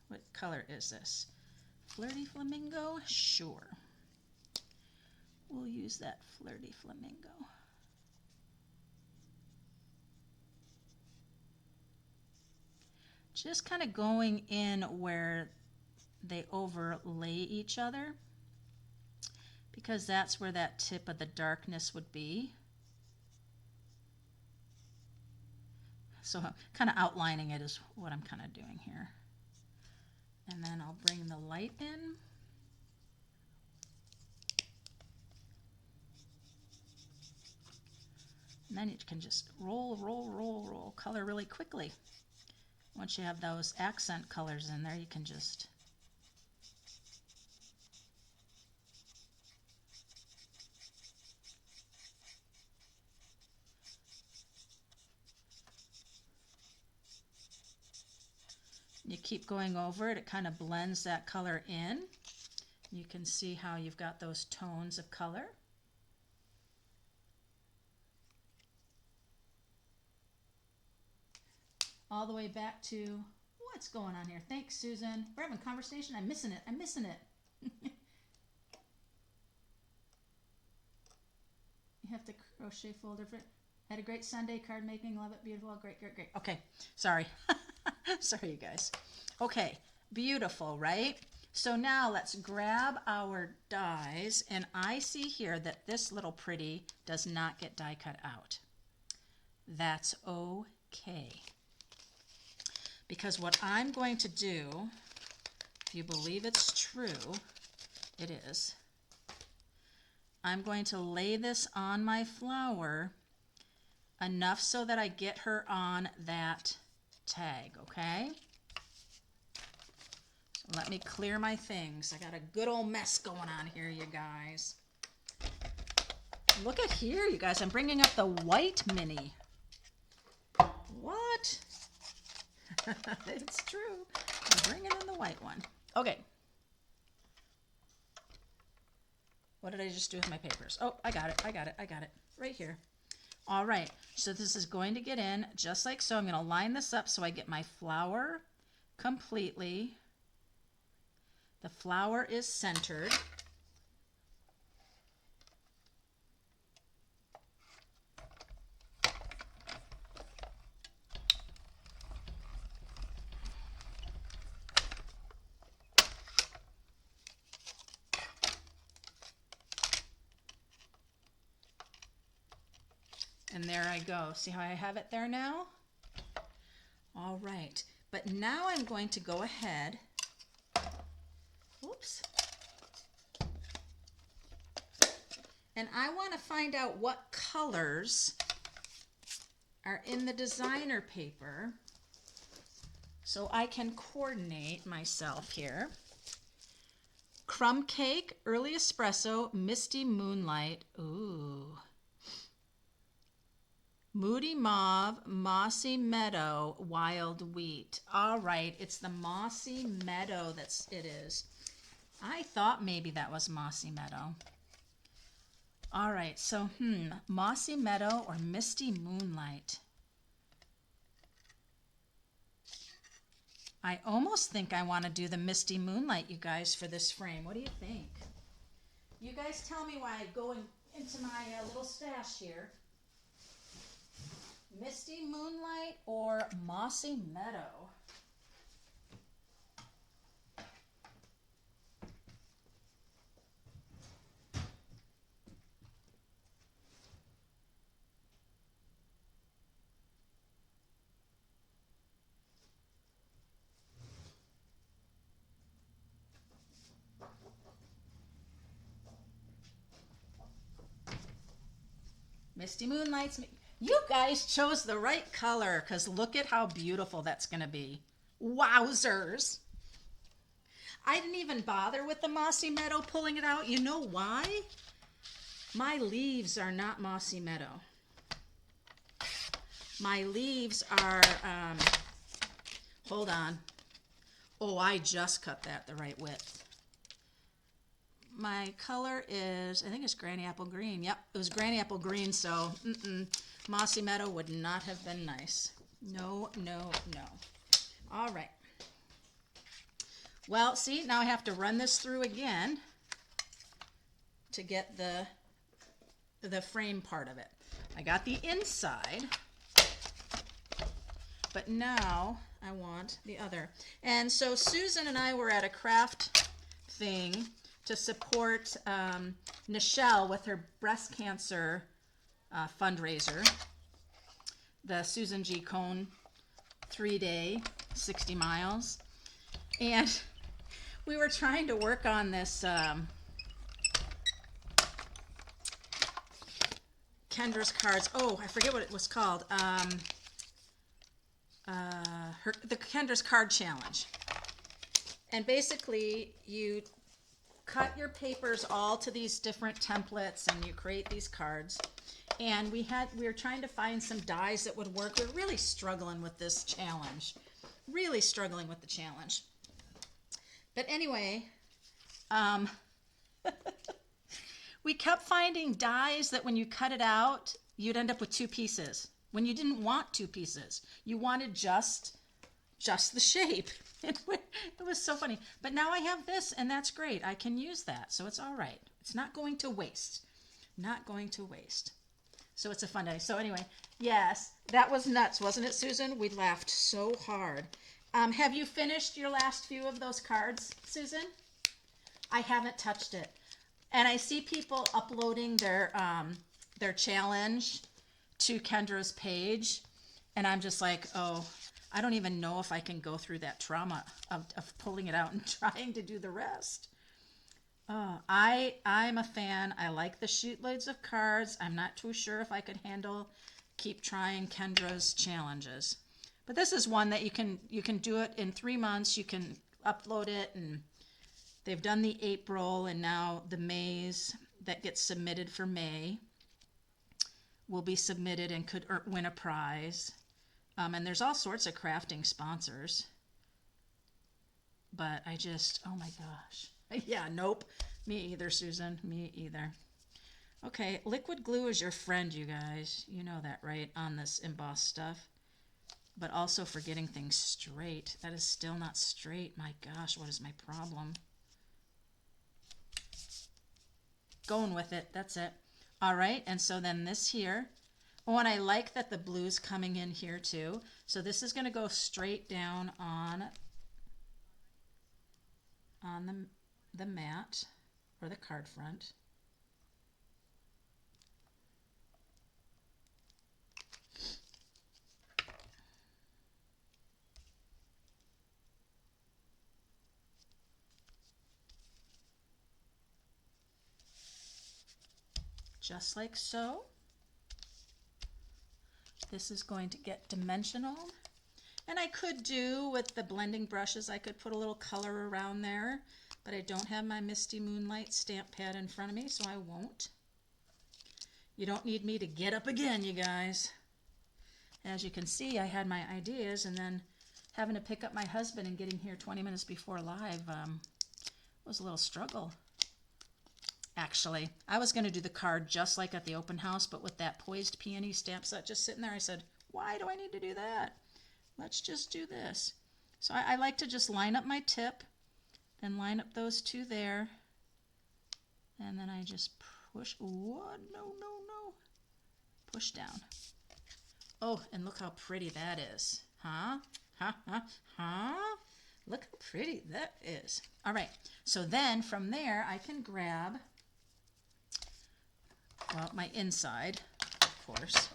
[SPEAKER 1] what color is this? Flirty Flamingo? Sure. We'll use that Flirty Flamingo. Just kind of going in where they overlay each other, because that's where that tip of the darkness would be. So kind of outlining it is what I'm kind of doing here. And then I'll bring the light in. And then you can just roll color really quickly. Once you have those accent colors in there, you can just you keep going over it, it kind of blends that color in. You can see how you've got those tones of color. All the way back to what's going on here. Thanks, Susan. We're having a conversation. I'm missing it. I'm missing it. You have to crochet folder for. Had a great Sunday card making. Love it. Beautiful. Great, great, great. Okay. Sorry. Sorry, you guys. Okay. Beautiful, right? So now let's grab our dies, and I see here that this little pretty does not get die cut out. That's okay. Because what I'm going to do, if you believe it's true, it is, I'm going to lay this on my flower enough so that I get her on that tag, okay? Let me clear my things. I got a good old mess going on here, you guys. Look at here, you guys. I'm bringing up the white mini. What? It's true. I'm bringing in the white one. Okay. What did I just do with my papers? Oh, I got it. I got it. I got it. Right here. All right. So this is going to get in just like so. I'm going to line this up so I get my flower completely. The flower is centered. And there I go. See how I have it there now? All right. But now I'm going to go ahead. Oops. And I want to find out what colors are in the designer paper so I can coordinate myself here. Crumb cake, early espresso, misty moonlight. Ooh. Moody mauve, mossy meadow, wild wheat. All right, it's the mossy meadow it is. I thought maybe that was mossy meadow. All right, so mossy meadow or misty moonlight. I almost think I want to do the misty moonlight, you guys, for this frame. What do you think? You guys tell me while I go into my little stash here. Misty moonlight or mossy meadow? Misty moonlights. You guys chose the right color because look at how beautiful that's going to be. Wowzers. I didn't even bother with the mossy meadow pulling it out. You know why? My leaves are not mossy meadow. My leaves are, hold on. Oh, I just cut that the right width. My color is, I think it's granny apple green. Yep, it was granny apple green, so mossy meadow would not have been nice. No, no, no. All right. Well, see, now I have to run this through again to get the frame part of it. I got the inside, but now I want the other. And so Susan and I were at a craft thing to support Nichelle with her breast cancer fundraiser, the Susan G. Cohn 3-day, 60 miles. And we were trying to work on this Kendra's cards. Oh, I forget what it was called. The Kendra's card challenge. And basically, you cut your papers all to these different templates and you create these cards. And we were trying to find some dies that would work. We're really struggling with this challenge. Really struggling with the challenge. But anyway, we kept finding dies that when you cut it out, you'd end up with 2 pieces. When you didn't want 2 pieces. You wanted just just the shape. It was so funny. But now I have this, and that's great. I can use that, so it's all right. It's not going to waste. Not going to waste. So it's a fun day. So anyway, yes, that was nuts, wasn't it, Susan? We laughed so hard. Have you finished your last few of those cards, Susan? I haven't touched it. And I see people uploading their challenge to Kendra's page, and I'm just like, oh, I don't even know if I can go through that trauma of pulling it out and trying to do the rest. Oh, I'm a fan. I like the sheetloads of cards. I'm not too sure if I could keep trying Kendra's challenges. But this is one that you can do it in 3 months. You can upload it, and they've done the April, and now the May's that gets submitted for May will be submitted and could win a prize. And there's all sorts of crafting sponsors. But I just, oh my gosh. Yeah, nope. Me either, Susan. Me either. Okay, liquid glue is your friend, you guys. You know that, right? On this embossed stuff. But also for getting things straight. That is still not straight. My gosh, what is my problem? Going with it. That's it. All right, and so then this here. Oh, and I like that the blue's coming in here too. So this is going to go straight down on the mat or the card front. Just like so. This is going to get dimensional. And I could do with the blending brushes, I could put a little color around there, but I don't have my Misty Moonlight stamp pad in front of me, so I won't. You don't need me to get up again, you guys. As you can see, I had my ideas, and then having to pick up my husband and getting here 20 minutes before live was a little struggle. Actually, I was going to do the card just like at the open house, but with that Poised Peony stamp set just sitting there, I said, why do I need to do that? Let's just do this. So I like to just line up my tip and line up those two there. And then I just push, what? No. Push down. Oh, and look how pretty that is. Huh? Look how pretty that is. All right, so then from there I can grab, well, my inside, of course.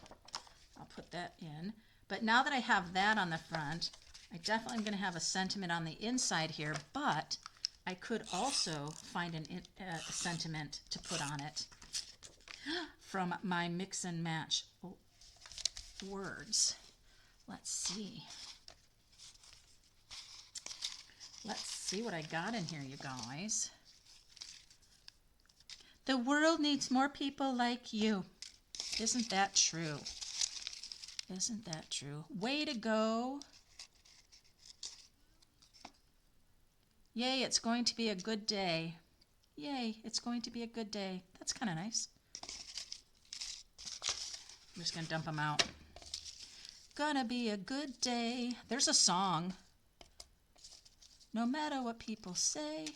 [SPEAKER 1] I'll put that in. But now that I have that on the front, I definitely am going to have a sentiment on the inside here, but I could also find a sentiment to put on it from my mix and match words. Let's see. Let's see what I got in here, you guys. The world needs more people like you. Isn't that true? Isn't that true? Way to go. Yay, it's going to be a good day. Yay, it's going to be a good day. That's kind of nice. I'm just going to dump them out. Gonna be a good day. There's a song. No matter what people say.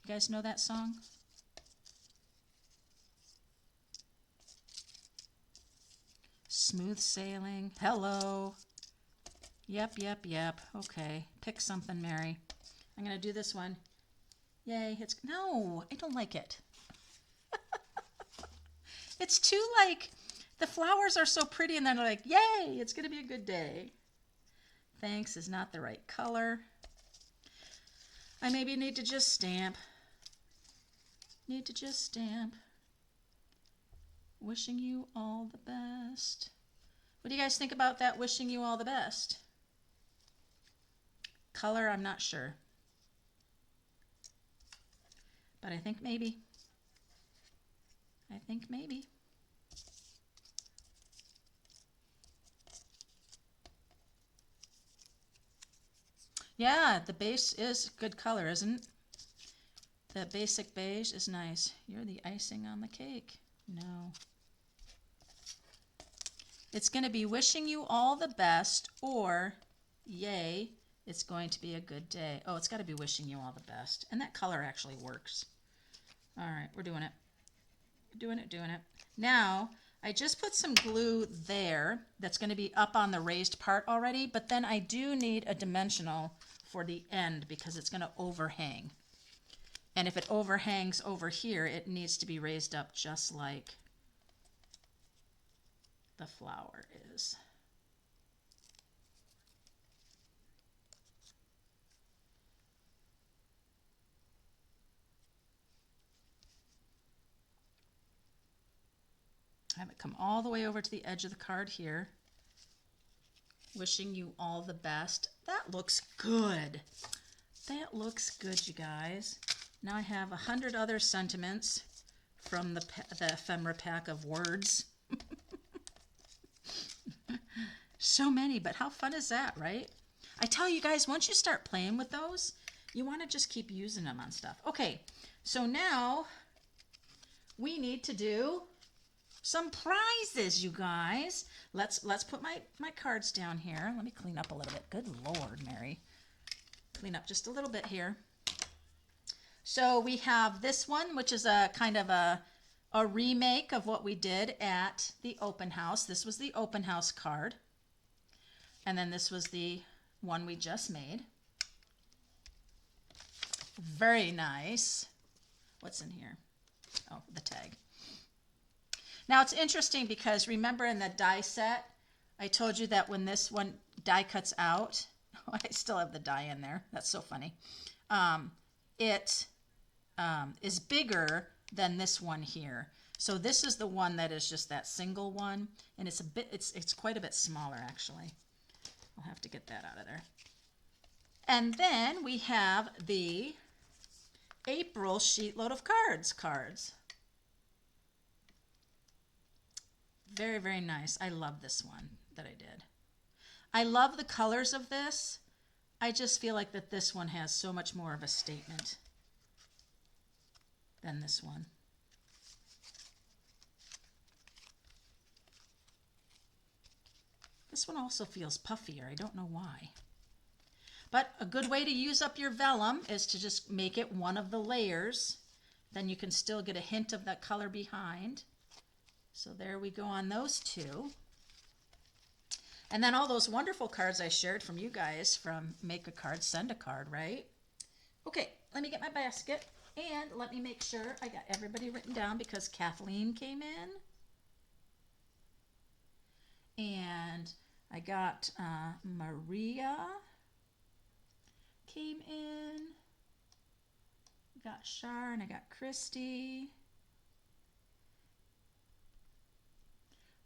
[SPEAKER 1] You guys know that song? Smooth sailing. Hello. Yep. Okay. Pick something, Mary. I'm going to do this one. Yay. No, I don't like it. It's too like, the flowers are so pretty and then they're like, yay, it's going to be a good day. Thanks is not the right color. I maybe need to just stamp. Wishing you all the best. What do you guys think about that? Wishing you all the best. Color, I'm not sure. But I think maybe. Yeah, the base is good color, isn't it? The basic beige is nice. You're the icing on the cake. No. It's going to be wishing you all the best, or yay, it's going to be a good day. Oh, it's got to be wishing you all the best. And that color actually works. All right, we're doing it. Doing it. Now, I just put some glue there that's going to be up on the raised part already, but then I do need a dimensional for the end because it's going to overhang. And if it overhangs over here, it needs to be raised up just like the flower is. Have it come all the way over to the edge of the card here. Wishing you all the best. That looks good. That looks good, you guys. Now I have 100 other sentiments from the ephemera pack of words. So many, but how fun is that, right? I tell you guys, once you start playing with those, you want to just keep using them on stuff. Okay, so now we need to do some prizes, you guys. Let's put my cards down here. Let me clean up a little bit. Good Lord, Mary. Clean up just a little bit here. So we have this one, which is a kind of a remake of what we did at the open house. This was the open house card. And then this was the one we just made. Very nice. What's in here? Oh, the tag. Now it's interesting because remember in the die set, I told you that when this one die cuts out, I still have the die in there. That's so funny. It is bigger than this one here. So this is the one that is just that single one, and it's quite a bit smaller actually. I'll have to get that out of there. And then we have the April Sheetload of cards. Very, very nice. I love this one that I did. I love the colors of this. I just feel like that this one has so much more of a statement than this one. This one also feels puffier. I don't know why. But a good way to use up your vellum is to just make it one of the layers. Then you can still get a hint of that color behind. So there we go on those two. And then all those wonderful cards I shared from you guys from Make a Card, Send a Card, right? Okay, let me get my basket and let me make sure I got everybody written down because Kathleen came in. And I got Maria came in. I got Shar and I got Christy.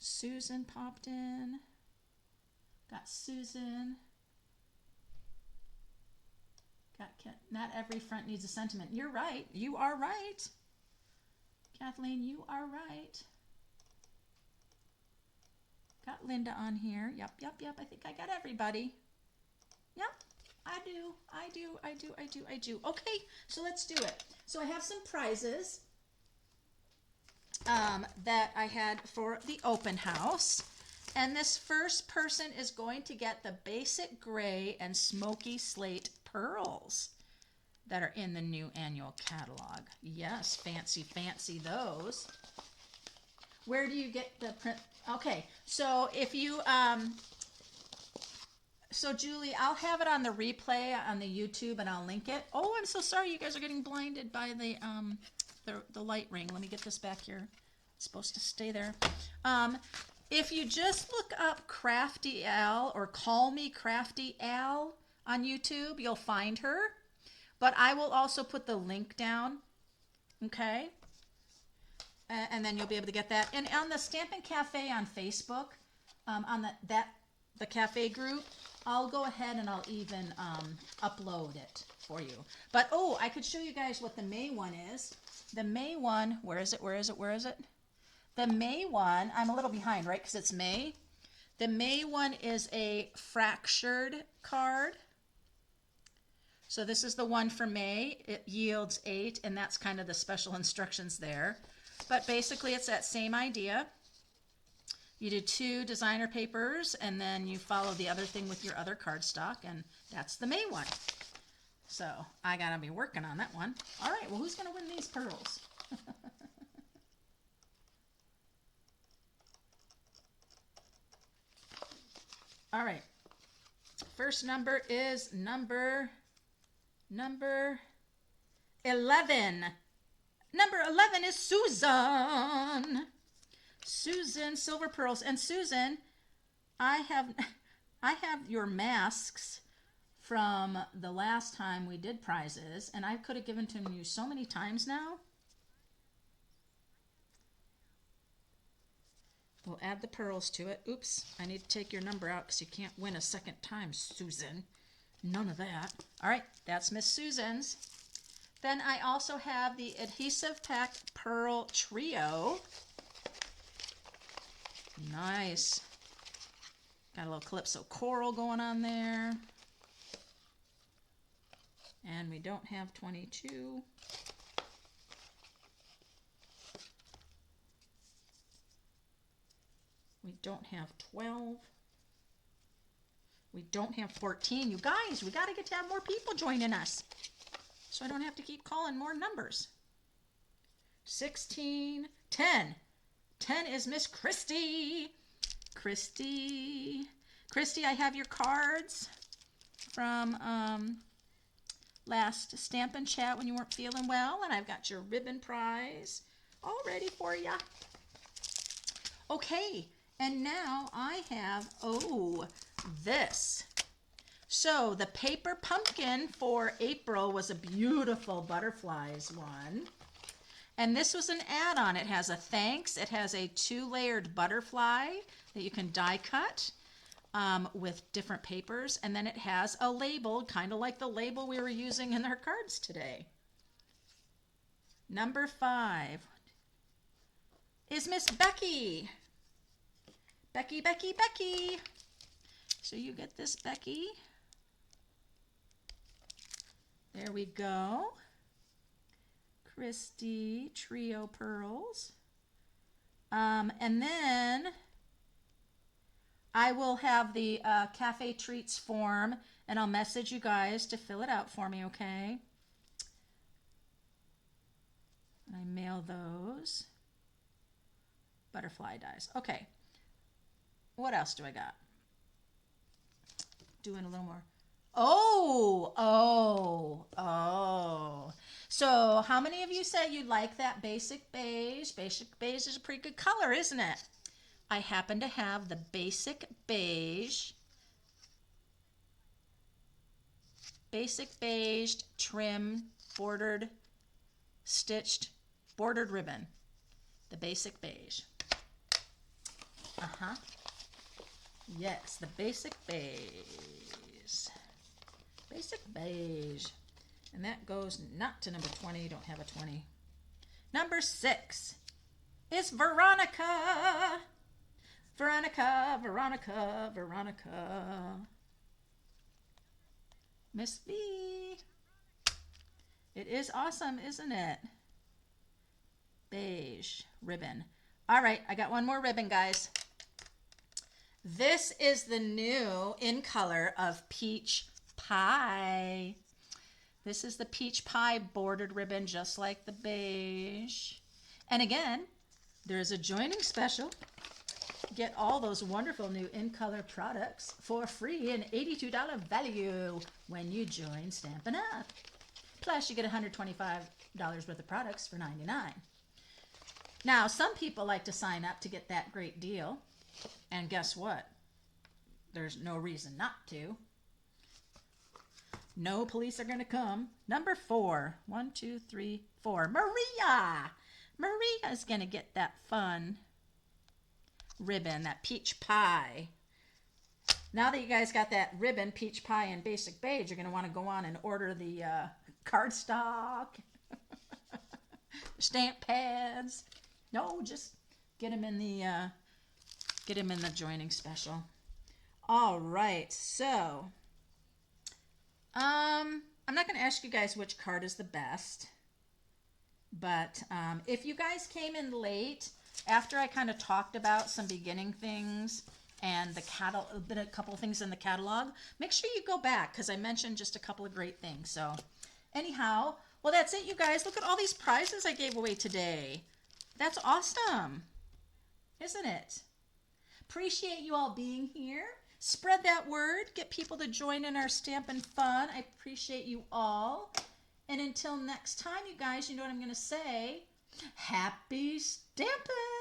[SPEAKER 1] Susan popped in. Got Susan. Got not every front needs a sentiment. You're right. You are right. Kathleen, you are right. Got Linda on here. Yep. I think I got everybody. Yep. I do. Okay, so let's do it. So I have some prizes that I had for the open house. And this first person is going to get the basic gray and smoky slate pearls that are in the new annual catalog. Yes, fancy those. Where do you get the print? Okay, so if you, so Julie, I'll have it on the replay on the YouTube and I'll link it. Oh, I'm so sorry you guys are getting blinded by the light ring. Let me get this back here. It's supposed to stay there. If you just look up Crafty Al or Call Me Crafty Al on YouTube, you'll find her. But I will also put the link down, okay? And then you'll be able to get that. And on the Stampin' Cafe on Facebook, on the cafe group, I'll go ahead and I'll even upload it for you. But, oh, I could show you guys what the May one is. The May one, where is it? The May one, I'm a little behind, right, because it's May. The May one is a fractured card. So this is the one for May. It yields 8, and that's kind of the special instructions there. But basically, it's that same idea. You do 2 designer papers, and then you follow the other thing with your other cardstock, and that's the May one. So I gotta be working on that one. All right, well, who's gonna win these pearls? All right. First number is number 11. Number 11 is Susan. Susan, silver pearls. And Susan, I have your masks from the last time we did prizes, and I could have given to you so many times now. We'll add the pearls to it. Oops, I need to take your number out because you can't win a second time, Susan. None of that. All right, that's Miss Susan's. Then I also have the Adhesive Pack Pearl Trio. Nice. Got a little Calypso coral going on there. And we don't have 22. We don't have 12. We don't have 14. You guys, we got to get to have more people joining us, so I don't have to keep calling more numbers. 16, 10. 10 is Miss Christy. Christy, I have your cards from last Stampin' Chat when you weren't feeling well, and I've got your ribbon prize all ready for you. Okay, and now I have, this. So the paper pumpkin for April was a beautiful butterflies one. And this was an add-on. It has a thanks. It has a 2-layered butterfly that you can die cut with different papers. And then it has a label, kind of like the label we were using in our cards today. Number 5 is Miss Becky. Becky. So you get this, Becky. There we go. Christy Trio Pearls. And then I will have the Cafe Treats form, and I'll message you guys to fill it out for me, okay? I mail those. Butterfly dies. Okay. What else do I got? Doing a little more. Oh. So how many of you said you like that basic beige? Basic beige is a pretty good color, isn't it? I happen to have the basic beige trim bordered, stitched, bordered ribbon. The basic beige. Yes, the basic beige. Basic beige. And that goes not to number 20. Don't have a 20. Number 6 is Veronica. Veronica. Miss V. It is awesome, isn't it? Beige ribbon. All right, I got one more ribbon, guys. This is the new in color of Peach Pie. This is the Peach Pie bordered ribbon, just like the beige. And again, there is a joining special. Get all those wonderful new in color products for free, an $82 value when you join Stampin' Up. Plus, you get $125 worth of products for $99. Now, some people like to sign up to get that great deal. And guess what? There's no reason not to. No police are going to come. Number 4. 1, 2, 3, 4. Maria! Maria is going to get that fun ribbon, that peach pie. Now that you guys got that ribbon, peach pie, and basic beige, you're going to want to go on and order the cardstock, stamp pads. No, just get them in the joining special. All right, so I'm not going to ask you guys which card is the best, but if you guys came in late, after I kind of talked about some beginning things and a couple of things in the catalog, make sure you go back because I mentioned just a couple of great things. So anyhow, well, that's it, you guys. Look at all these prizes I gave away today. That's awesome, isn't it? Appreciate you all being here. Spread that word. Get people to join in our Stampin' Fun. I appreciate you all. And until next time, you guys, you know what I'm going to say. Happy Stampin'!